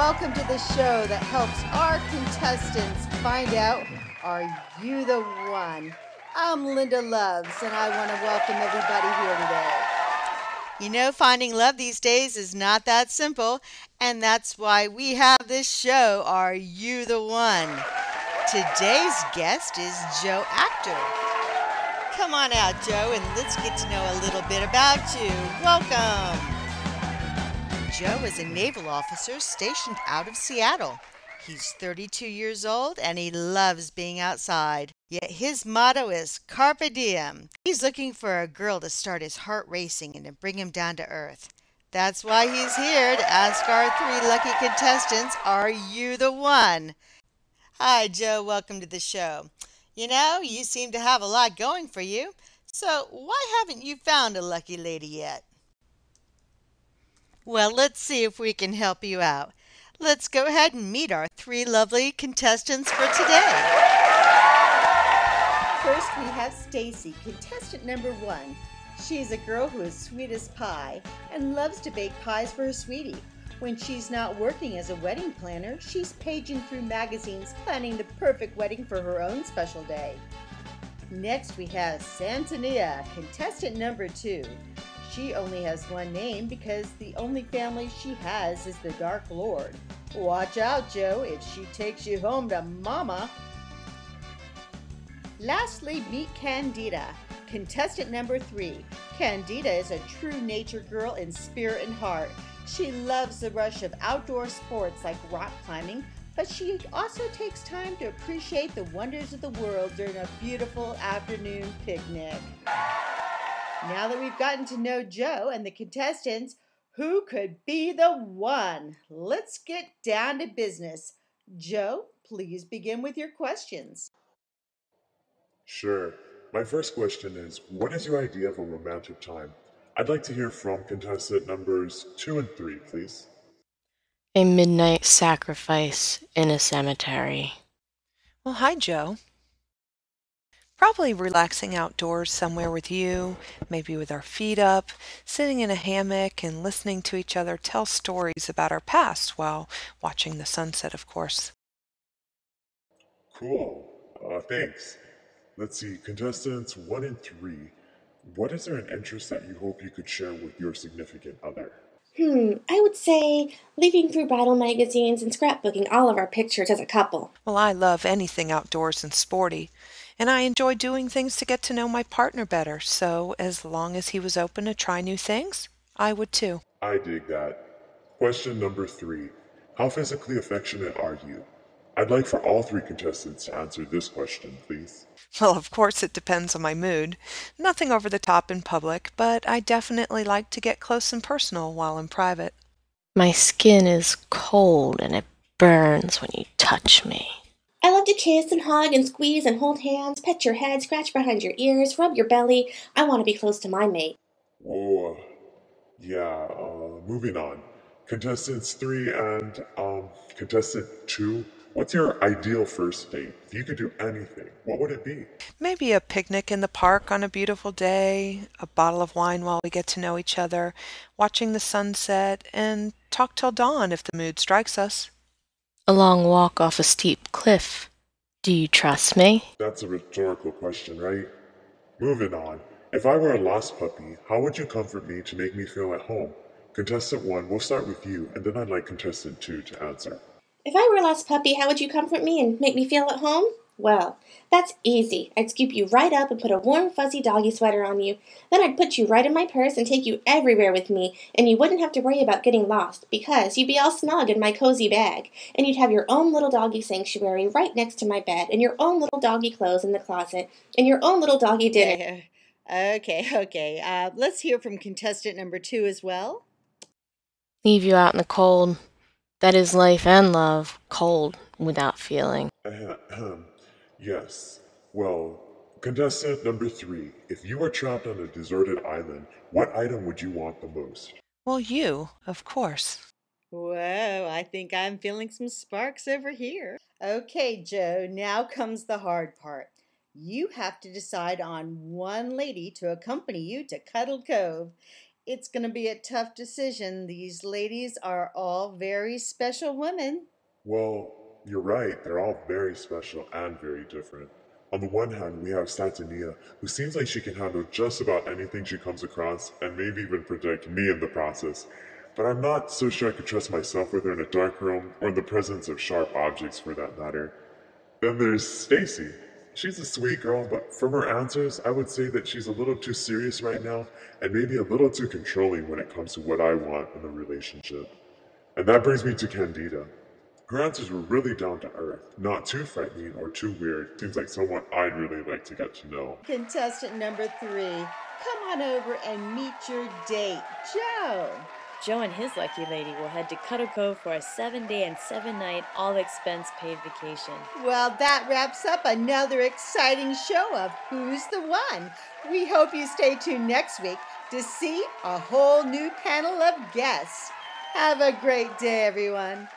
welcome to the show that helps our contestants find out, are you the one? I'm Linda Loves, and I want to welcome everybody here today. You know, finding love these days is not that simple, and that's why we have this show, Are You the One? Today's guest is Joe Actor. Come on out, Joe, and let's get to know a little bit about you. Welcome. Joe is a naval officer stationed out of Seattle. He's 32 years old and he loves being outside. Yet his motto is Carpe Diem. He's looking for a girl to start his heart racing and to bring him down to earth. That's why he's here to ask our three lucky contestants, are you the one? Hi, Joe. Welcome to the show. You know, you seem to have a lot going for you. So why haven't you found a lucky lady yet? Well, let's see if we can help you out. Let's go ahead and meet our three lovely contestants for today. First, we have Stacy, contestant number 1. She's a girl who is sweet as pie and loves to bake pies for her sweetie. When she's not working as a wedding planner, she's paging through magazines planning the perfect wedding for her own special day. Next, we have Santania, contestant number 2. She only has one name because the only family she has is the Dark Lord. Watch out, Joe, if she takes you home to Mama. Lastly, meet Candida, contestant number 3. Candida is a true nature girl in spirit and heart. She loves the rush of outdoor sports like rock climbing, but she also takes time to appreciate the wonders of the world during a beautiful afternoon picnic. Now that we've gotten to know Joe and the contestants, who could be the one? Let's get down to business. Joe, please begin with your questions. Sure. My first question is, what is your idea of a romantic time? I'd like to hear from contestant numbers 2 and 3, please. A midnight sacrifice in a cemetery. Well, hi, Joe. Probably relaxing outdoors somewhere with you, maybe with our feet up, sitting in a hammock and listening to each other tell stories about our past while watching the sunset, of course. Cool. Thanks. Let's see, contestants 1 and 3. What is there an interest that you hope you could share with your significant other? I would say leafing through bridal magazines and scrapbooking all of our pictures as a couple. Well, I love anything outdoors and sporty, and I enjoy doing things to get to know my partner better, so as long as he was open to try new things, I would too. I dig that. Question number 3. How physically affectionate are you? I'd like for all 3 contestants to answer this question, please. Well, of course, it depends on my mood. Nothing over the top in public, but I definitely like to get close and personal while in private. My skin is cold and it burns when you touch me. I love to kiss and hug and squeeze and hold hands, pet your head, scratch behind your ears, rub your belly. I want to be close to my mate. Oh, yeah, moving on. Contestants 3 and contestant 2, what's your ideal first date? If you could do anything, what would it be? Maybe a picnic in the park on a beautiful day, a bottle of wine while we get to know each other, watching the sunset, and talk till dawn if the mood strikes us. A long walk off a steep cliff. Do you trust me? That's a rhetorical question, right? Moving on. If I were a lost puppy, how would you comfort me to make me feel at home? Contestant 1, we'll start with you, and then I'd like contestant 2 to answer. If I were a lost puppy, how would you comfort me and make me feel at home? Well, that's easy. I'd scoop you right up and put a warm, fuzzy doggy sweater on you. Then I'd put you right in my purse and take you everywhere with me, and you wouldn't have to worry about getting lost, because you'd be all snug in my cozy bag, and you'd have your own little doggy sanctuary right next to my bed, and your own little doggy clothes in the closet, and your own little doggy dinner. Okay. Let's hear from contestant number 2 as well. Leave you out in the cold. That is life and love, cold without feeling. Yes. Well, contestant number 3, if you were trapped on a deserted island, what item would you want the most? Well, you, of course. Whoa, I think I'm feeling some sparks over here. Okay, Joe, now comes the hard part. You have to decide on one lady to accompany you to Cuddle Cove. it's going to be a tough decision. These ladies are all very special women. Well, you're right. They're all very special and very different. On the one hand, we have Satania, who seems like she can handle just about anything she comes across and maybe even protect me in the process. But I'm not so sure I could trust myself with her in a dark room or in the presence of sharp objects for that matter. Then there's Stacy. She's a sweet girl, but from her answers, I would say that she's a little too serious right now and maybe a little too controlling when it comes to what I want in a relationship. And that brings me to Candida. Her answers were really down to earth, not too frightening or too weird. Seems like someone I'd really like to get to know. Contestant number 3, come on over and meet your date, Joe. Joe and his lucky lady will head to Cutter Cove for a 7-day and 7-night all-expense-paid vacation. Well, that wraps up another exciting show of Who's the One? We hope you stay tuned next week to see a whole new panel of guests. Have a great day, everyone.